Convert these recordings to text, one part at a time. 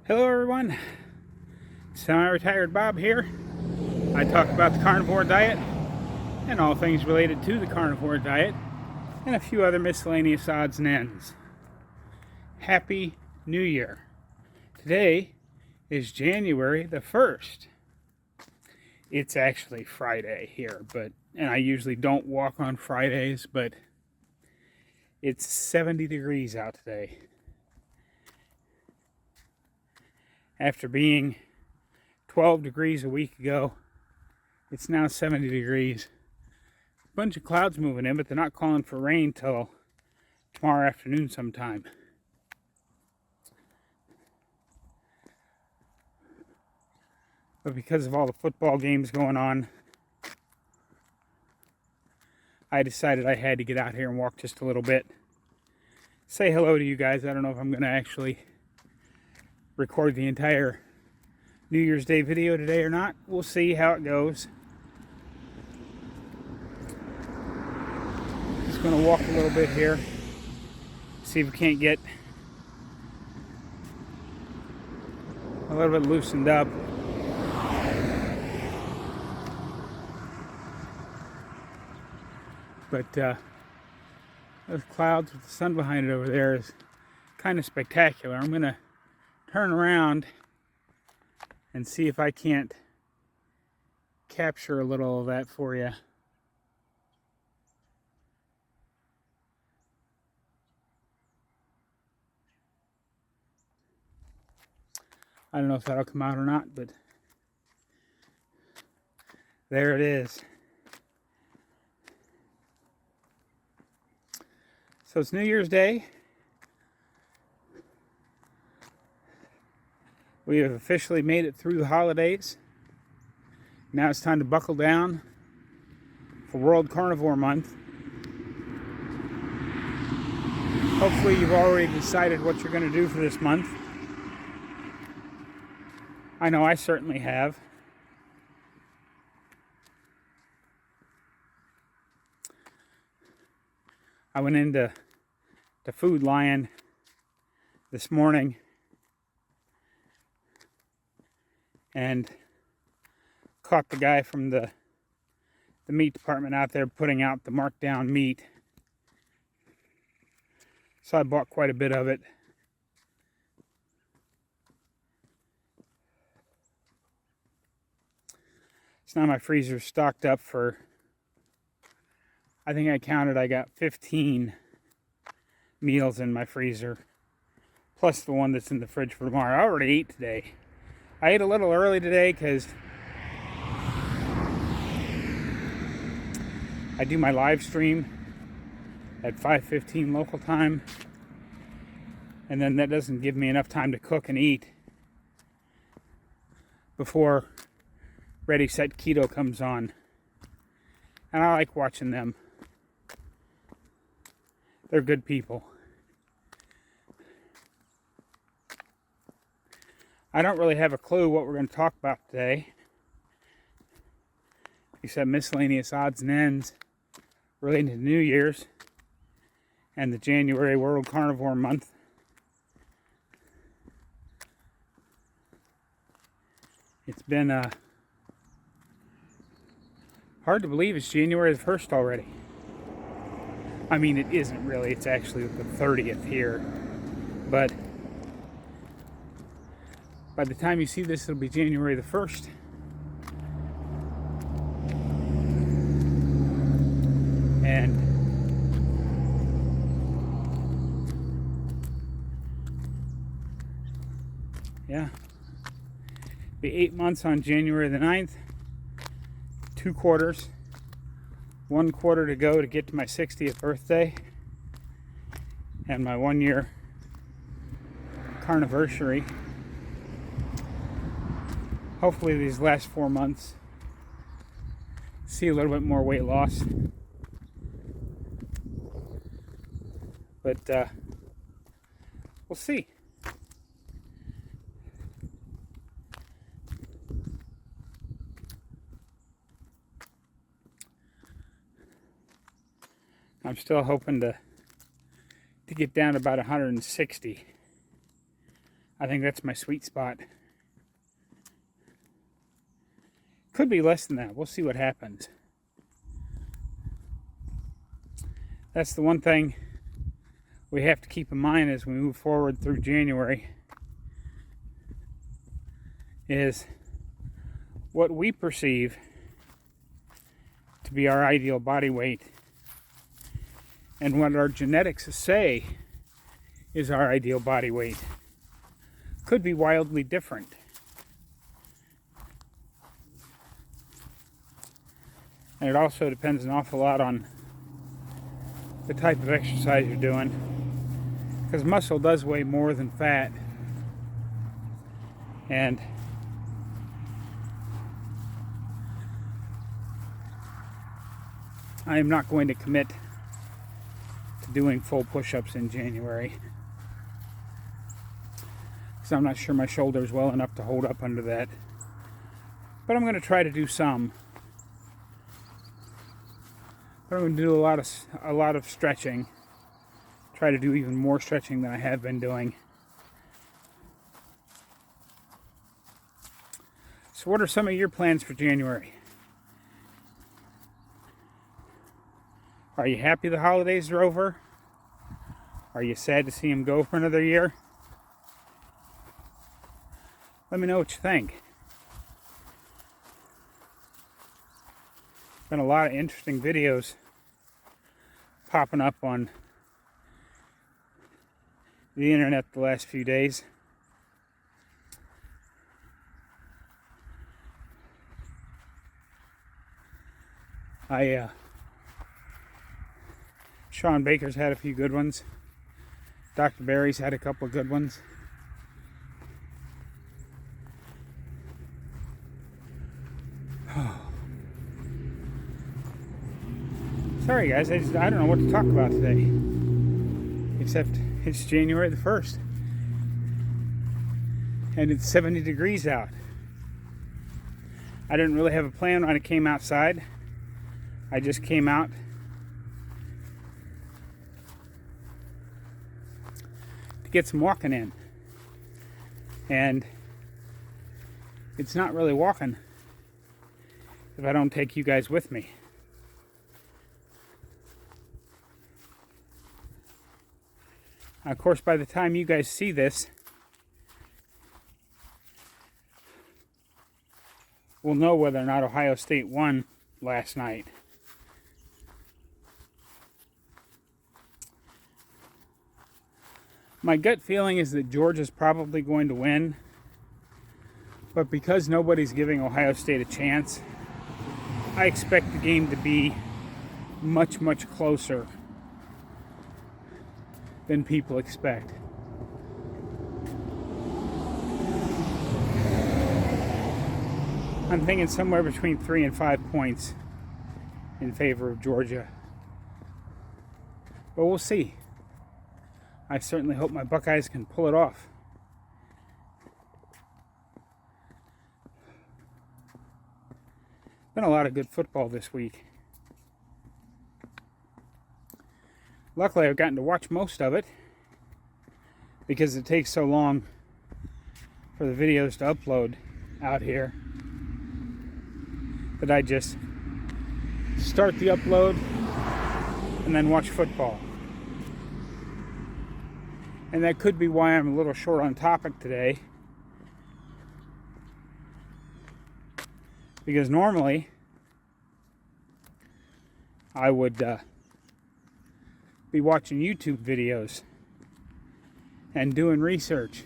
Hello everyone, semi-retired Bob here. I talk about the carnivore diet and all things related to the carnivore diet and a few other miscellaneous odds and ends. Happy New Year. Today is January the 1st. It's actually Friday here, and I usually don't walk on Fridays, but it's 70 degrees out today. After being 12 degrees a week ago, it's now 70 degrees. A bunch of clouds moving in, but they're not calling for rain till tomorrow afternoon sometime. But because of all the football games going on, I decided I had to get out here and walk just a little bit. Say hello to you guys. I don't know if I'm going to actually record the entire New Year's Day video today or not. We'll see how it goes. Just going to walk a little bit here, see if we can't get a little bit loosened up. But those clouds with the sun behind it over there is kind of spectacular. I'm going to turn around and see if I can't capture a little of that for you. I don't know if that'll come out or not, but there it is. So it's New Year's Day. We have officially made it through the holidays. Now it's time to buckle down for World Carnivore Month. Hopefully you've already decided what you're going to do for this month. I know I certainly have. I went into Food Lion this morning and caught the guy from the meat department out there putting out the marked down meat. So I bought quite a bit of it. So now my freezer's stocked up for, I think I counted, I got 15 meals in my freezer, plus the one that's in the fridge for tomorrow. I already ate today. I ate a little early today because I do my live stream at 5:15 local time, and then that doesn't give me enough time to cook and eat before Ready Set Keto comes on. And I like watching them. They're good people. I don't really have a clue what we're going to talk about today, except miscellaneous odds and ends relating to New Year's and the January World Carnivore Month. It's been hard to believe it's January the 1st already. I mean, it isn't really. It's actually the 30th here. But by the time you see this, it'll be January the 1st. And yeah, be 8 months on January the 9th. 2 quarters. 1 quarter to go to get to my 60th birthday and my 1-year carniversary. Hopefully these last 4 months see a little bit more weight loss. But we'll see. I'm still hoping to get down to about 160 I think that's my sweet spot. Could be less than that. We'll see what happens. That's the one thing we have to keep in mind as we move forward through January, is what we perceive to be our ideal body weight and what our genetics say is our ideal body weight could be wildly different. And it also depends an awful lot on the type of exercise you're doing, because muscle does weigh more than fat, and I am not going to commit to doing full push-ups in January, because I'm not sure my shoulder's well enough to hold up under that. But I'm going to try to do some. But I'm going to do a lot of stretching. Try to do even more stretching than I have been doing. So what are some of your plans for January? Are you happy the holidays are over? Are you sad to see them go for another year? Let me know what you think. Been a lot of interesting videos popping up on the internet the last few days. Sean Baker's had a few good ones. Dr. Barry's had a couple of good ones. Sorry guys, I don't know what to talk about today. Except it's January the 1st. And it's 70 degrees out. I didn't really have a plan when I came outside. I just came out to get some walking in. And it's not really walking if I don't take you guys with me. Of course, by the time you guys see this, we'll know whether or not Ohio State won last night. My gut feeling is that Georgia's probably going to win, but because nobody's giving Ohio State a chance, I expect the game to be much, much closer than people expect. I'm thinking somewhere between 3 and 5 points in favor of Georgia. But we'll see. I certainly hope my Buckeyes can pull it off. Been a lot of good football this week. Luckily, I've gotten to watch most of it because it takes so long for the videos to upload out here that I just start the upload and then watch football. And that could be why I'm a little short on topic today, because normally I would be watching YouTube videos and doing research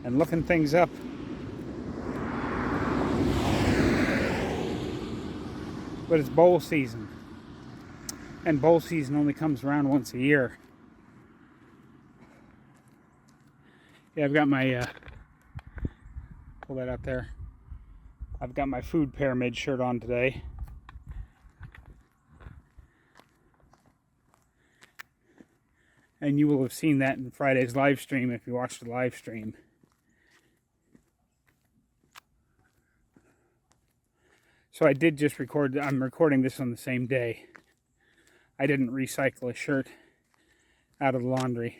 and looking things up. But it's bowl season, and bowl season only comes around once a year. Yeah, I've got my pull that out there. I've got my food pyramid shirt on today. And you will have seen that in Friday's live stream if you watched the live stream. So I did just record, I'm recording this on the same day. I didn't recycle a shirt out of the laundry.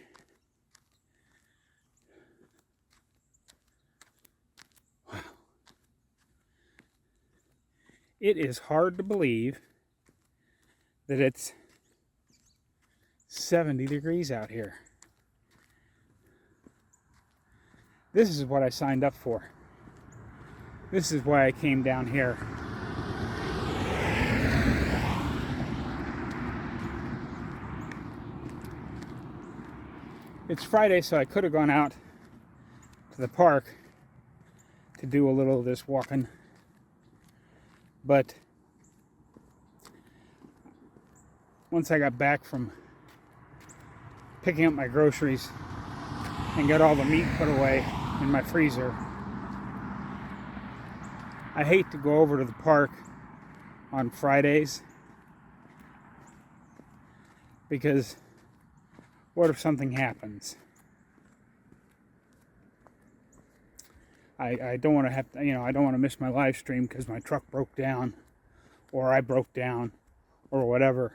It is hard to believe that it's 70 degrees out here. This is what I signed up for. This is why I came down here. It's Friday, so I could have gone out to the park to do a little of this walking. But once I got back from picking up my groceries and got all the meat put away in my freezer, I hate to go over to the park on Fridays, because what if something happens? I don't want to have to, I don't want to miss my live stream because my truck broke down, or I broke down, or whatever.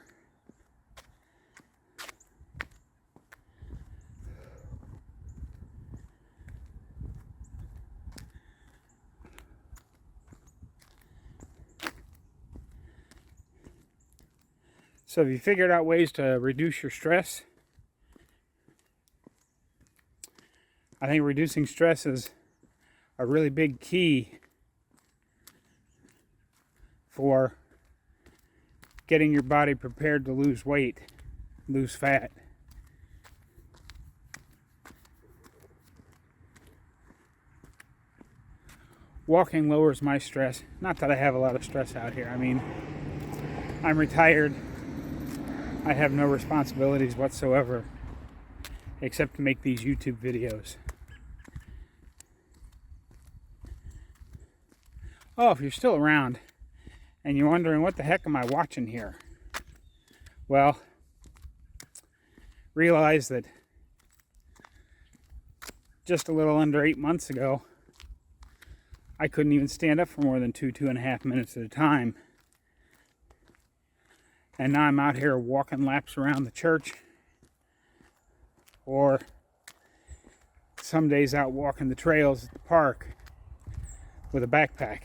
So have you figured out ways to reduce your stress? I think reducing stress is a really big key for getting your body prepared to lose weight, lose fat. Walking lowers my stress. Not that I have a lot of stress out here. I mean, I'm retired. I have no responsibilities whatsoever except to make these YouTube videos. Oh, if you're still around and you're wondering what the heck am I watching here? Well, realize that just a little under 8 months ago, I couldn't even stand up for more than 2.5 minutes at a time. And now I'm out here walking laps around the church, or some days out walking the trails at the park with a backpack.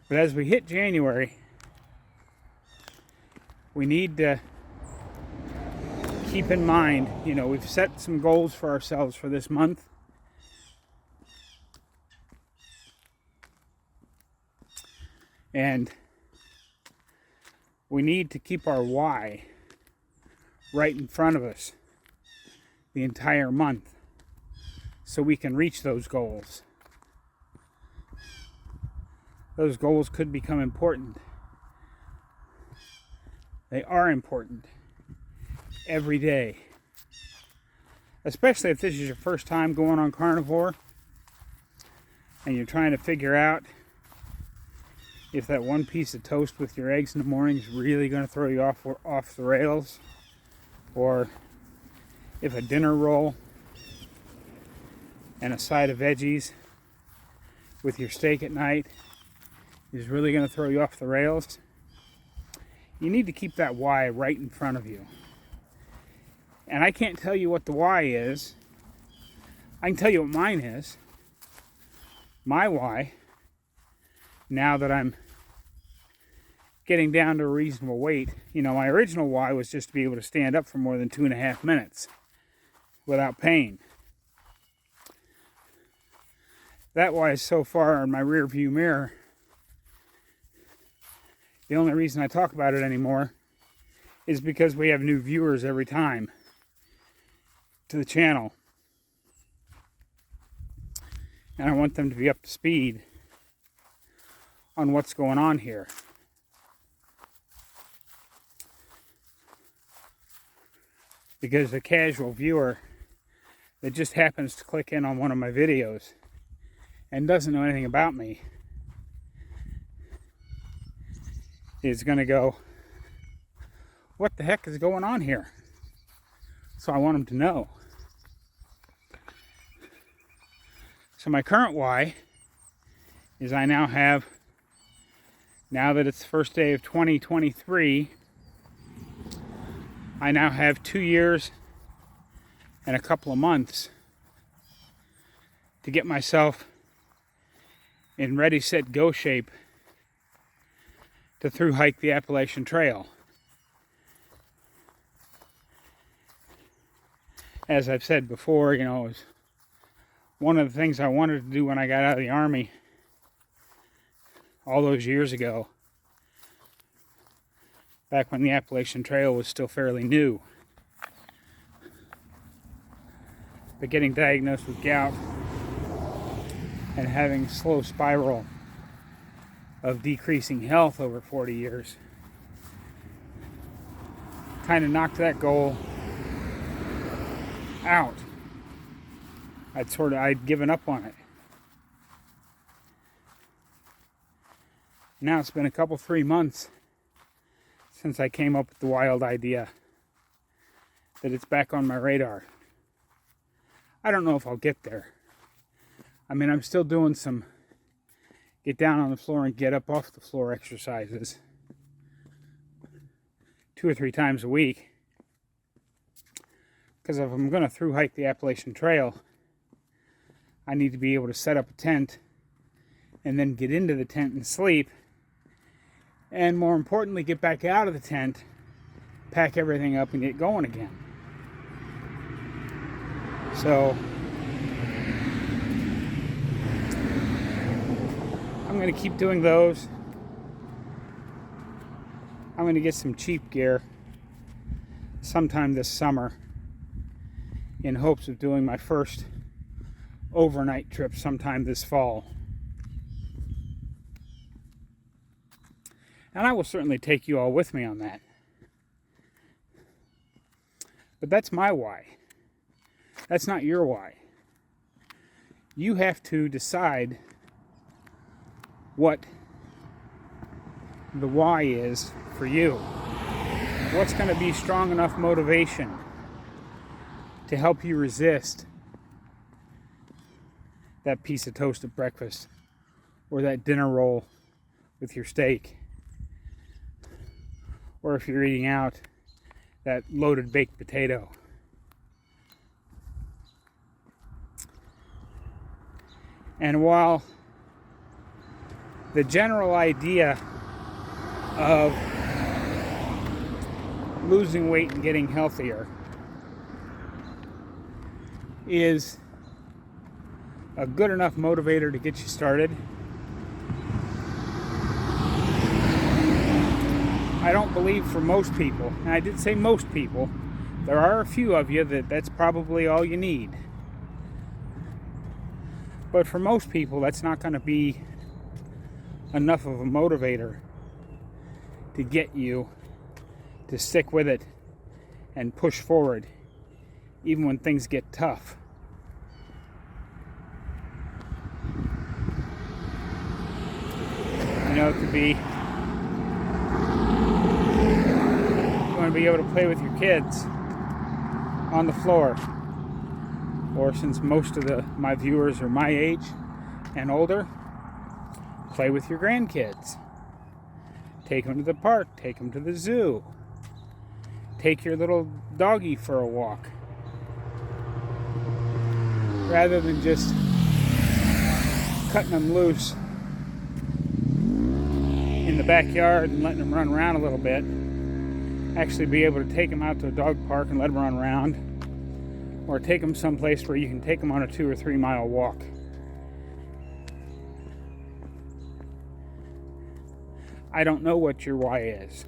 But as we hit January, we need to keep in mind, we've set some goals for ourselves for this month. And we need to keep our why right in front of us the entire month so we can reach those goals. Those goals could become important. They are important every day. Especially if this is your first time going on carnivore and you're trying to figure out if that one piece of toast with your eggs in the morning is really going to throw you off the rails, or if a dinner roll and a side of veggies with your steak at night is really going to throw you off the rails. You need to keep that why right in front of you. And I can't tell you what the why is. I can tell you what mine is. My why, now that I'm getting down to a reasonable weight, my original why was just to be able to stand up for more than 2.5 minutes without pain. That why is so far in my rear view mirror. The only reason I talk about it anymore is because we have new viewers every time to the channel. And I want them to be up to speed on what's going on here. Because the casual viewer that just happens to click in on one of my videos and doesn't know anything about me is going to go, what the heck is going on here? So I want them to know. So my current why is I now have, now that it's the first day of 2023, I now have 2 years and a couple of months to get myself in ready, set, go shape to through hike the Appalachian Trail. As I've said before, it was one of the things I wanted to do when I got out of the Army all those years ago, back when the Appalachian Trail was still fairly new. But getting diagnosed with gout and having a slow spiral of decreasing health over 40 years kind of knocked that goal out. I'd given up on it. Now it's been a couple, 3 months since I came up with the wild idea that it's back on my radar. I don't know if I'll get there. I mean, I'm still doing some get down on the floor and get up off the floor exercises 2 or 3 times a week. Because if I'm going to through hike the Appalachian Trail, I need to be able to set up a tent and then get into the tent and sleep. And more importantly, get back out of the tent, pack everything up, and get going again. So I'm going to keep doing those. I'm going to get some cheap gear sometime this summer in hopes of doing my first overnight trip sometime this fall. And I will certainly take you all with me on that. But that's my why. That's not your why. You have to decide what the why is for you. What's going to be strong enough motivation to help you resist that piece of toast at breakfast or that dinner roll with your steak, or if you're eating out, that loaded baked potato. And while the general idea of losing weight and getting healthier is a good enough motivator to get you started, I don't believe for most people, and I did say most people, there are a few of you that's probably all you need. But for most people, that's not going to be enough of a motivator to get you to stick with it and push forward, even when things get tough. It could be you want to be able to play with your kids on the floor, or since most of my viewers are my age and older, play with your grandkids. Take them to the park, take them to the zoo, take your little doggy for a walk, rather than just cutting them loose in the backyard and letting them run around a little bit. Actually be able to take them out to a dog park and let them run around, or take them someplace where you can take them on a 2 or 3 mile walk. I don't know what your why is.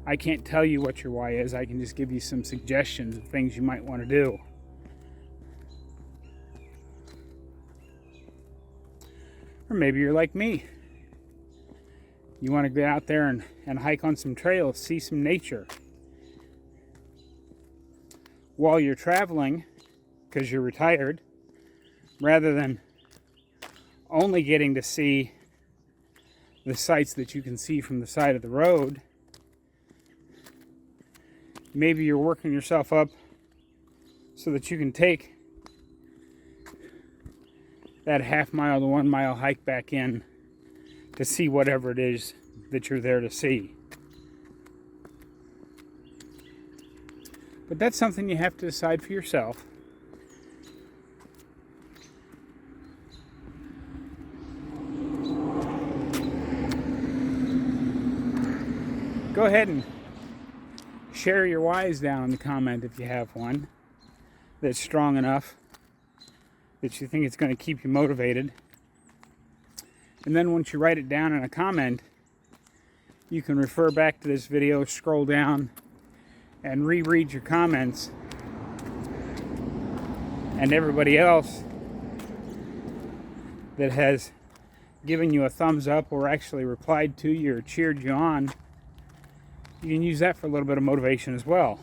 I can't tell you what your why is. I can just give you some suggestions of things you might want to do. Or maybe you're like me. You want to get out there and hike on some trails, see some nature. While you're traveling, because you're retired, rather than only getting to see the sights that you can see from the side of the road, maybe you're working yourself up so that you can take that half mile to 1 mile hike back in to see whatever it is that you're there to see. But that's something you have to decide for yourself. go ahead and share your whys down in the comment if you have one that's strong enough that you think it's going to keep you motivated. And then once you write it down in a comment, you can refer back to this video, scroll down, and reread your comments. And everybody else that has given you a thumbs up or actually replied to you or cheered you on, you can use that for a little bit of motivation as well.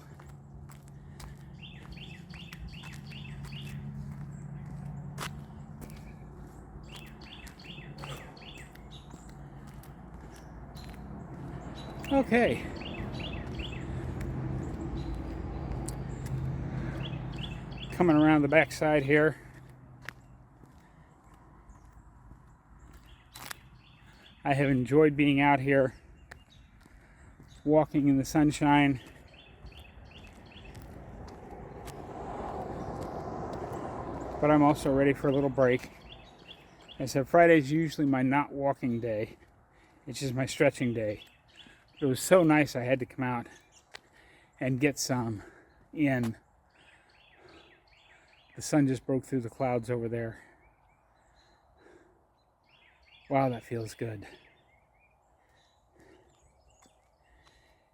Okay. Coming around the backside here. I have enjoyed being out here, walking in the sunshine. But I'm also ready for a little break. I said Friday's usually my not walking day. It's just my stretching day. It was so nice I had to come out and get some in. The sun just broke through the clouds over there. Wow, that feels good.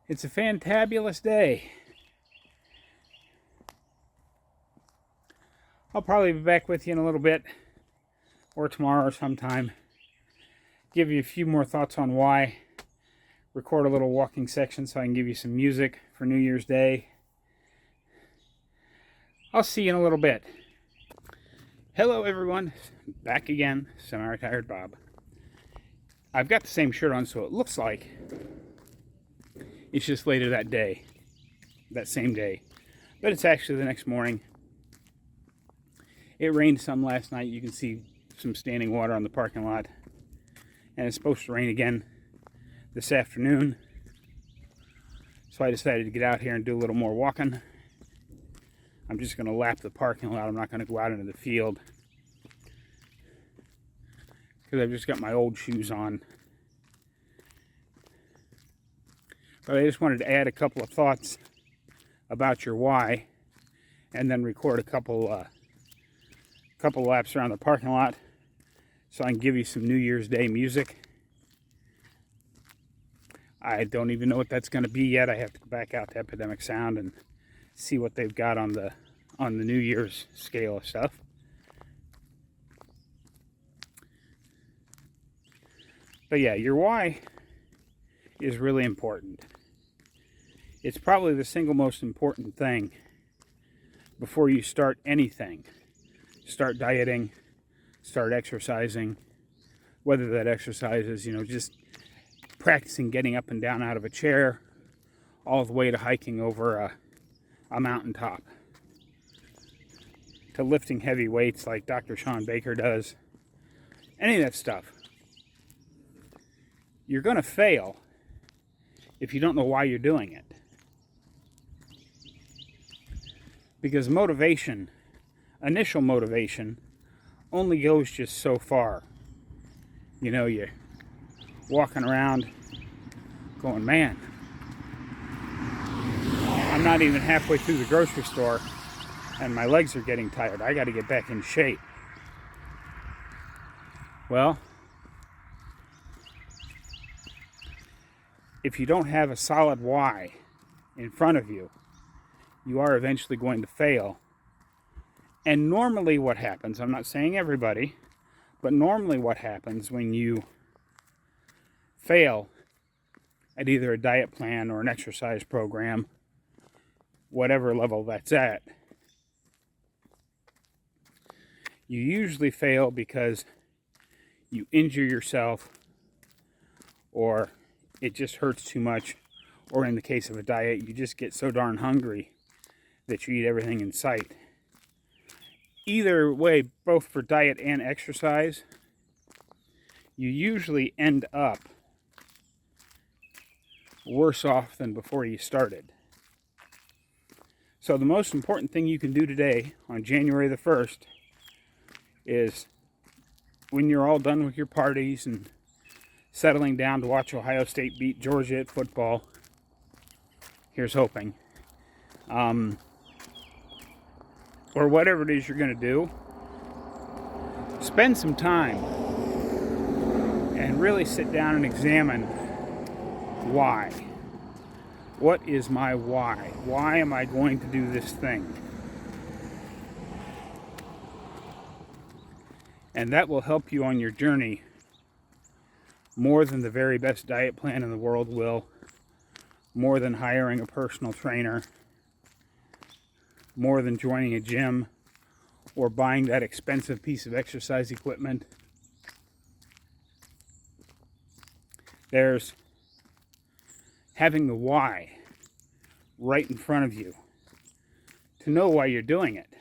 It's a fantabulous day. I'll probably be back with you in a little bit, or tomorrow or sometime. Give you a few more thoughts on why. Record a little walking section so I can give you some music for New Year's Day. I'll see you in a little bit. Hello everyone, back again, Semi-Retired Bob. I've got the same shirt on, so it looks like it's just later that day, that same day. But it's actually the next morning. It rained some last night. You can see some standing water on the parking lot. And it's supposed to rain again this afternoon. So I decided to get out here and do a little more walking. I'm just going to lap the parking lot. I'm not going to go out into the field, because I've just got my old shoes on. But I just wanted to add a couple of thoughts about your why, and then record a couple laps around the parking lot so I can give you some New Year's Day music. I don't even know what that's going to be yet. I have to go back out to Epidemic Sound and see what they've got on the New Year's scale of stuff. But yeah, your why is really important. It's probably the single most important thing before you start anything. Start dieting, start exercising, whether that exercise is, just practicing getting up and down out of a chair, all the way to hiking over a mountaintop, to lifting heavy weights like Dr. Sean Baker does. Any of that stuff. You're going to fail if you don't know why you're doing it. Because motivation, initial motivation, only goes just so far. You're walking around going, man, I'm not even halfway through the grocery store and my legs are getting tired. I got to get back in shape. Well, if you don't have a solid why in front of you, you are eventually going to fail. And normally what happens, I'm not saying everybody, but normally what happens when you fail at either a diet plan or an exercise program, whatever level that's at, you usually fail because you injure yourself, or it just hurts too much, or in the case of a diet, you just get so darn hungry that you eat everything in sight. Either way, both for diet and exercise, you usually end up worse off than before you started. So the most important thing you can do today, on January the 1st, is when you're all done with your parties and settling down to watch Ohio State beat Georgia at football, Here's hoping. Or whatever it is you're going to do, spend some time and really sit down and examine why. What is my why? Why am I going to do this thing? And that will help you on your journey more than the very best diet plan in the world will, more than hiring a personal trainer, more than joining a gym or buying that expensive piece of exercise equipment. There's having the why right in front of you to know why you're doing it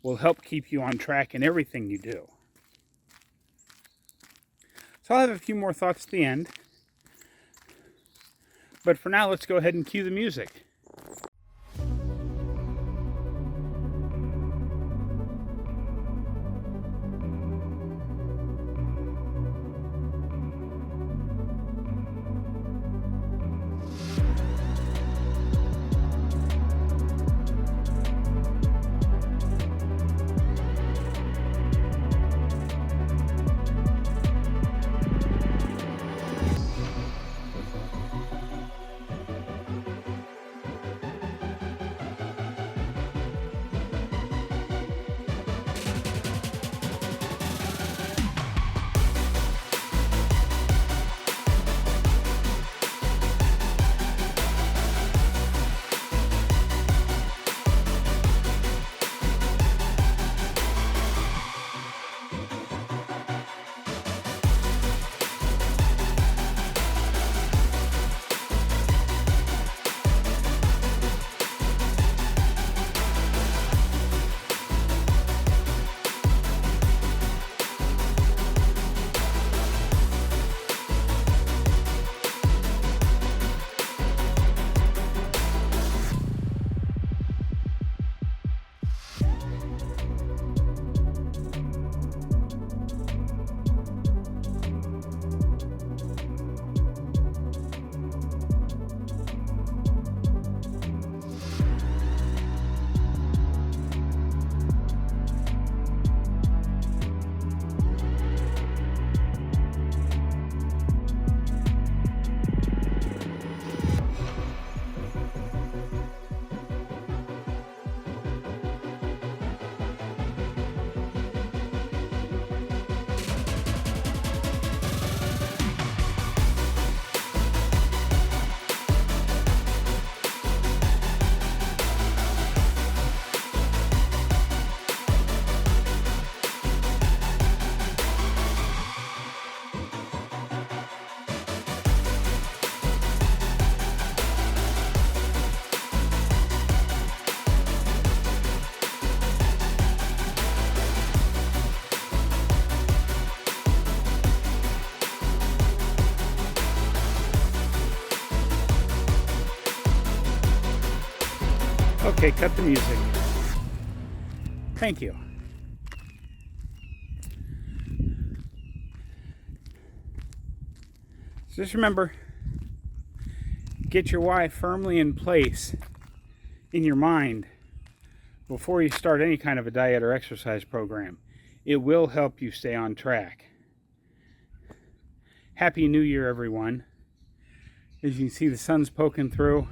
will help keep you on track in everything you do. So I'll have a few more thoughts at the end. But for now, let's go ahead and cue the music. Okay, cut the music. Thank you. So just remember, get your why firmly in place in your mind before you start any kind of a diet or exercise program. It will help you stay on track. Happy New Year, everyone. As you can see, the sun's poking through.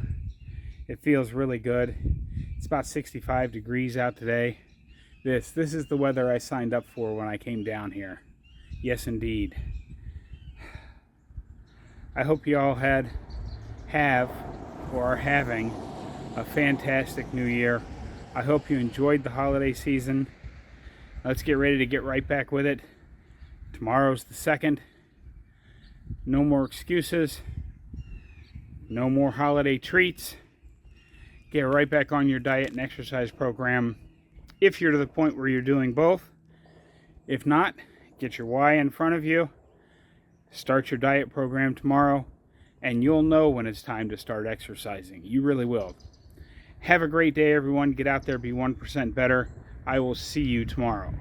It feels really good. It's about 65 degrees out today. This is the weather I signed up for when I came down here. Yes, indeed. I hope you all have or are having a fantastic New Year. I hope you enjoyed the holiday season. Let's get ready to get right back with it. Tomorrow's the 2nd. No more excuses. No more holiday treats. Get right back on your diet and exercise program if you're to the point where you're doing both. If not, get your why in front of you. Start your diet program tomorrow, and you'll know when it's time to start exercising. You really will. Have a great day, everyone. Get out there, be 1% better. I will see you tomorrow.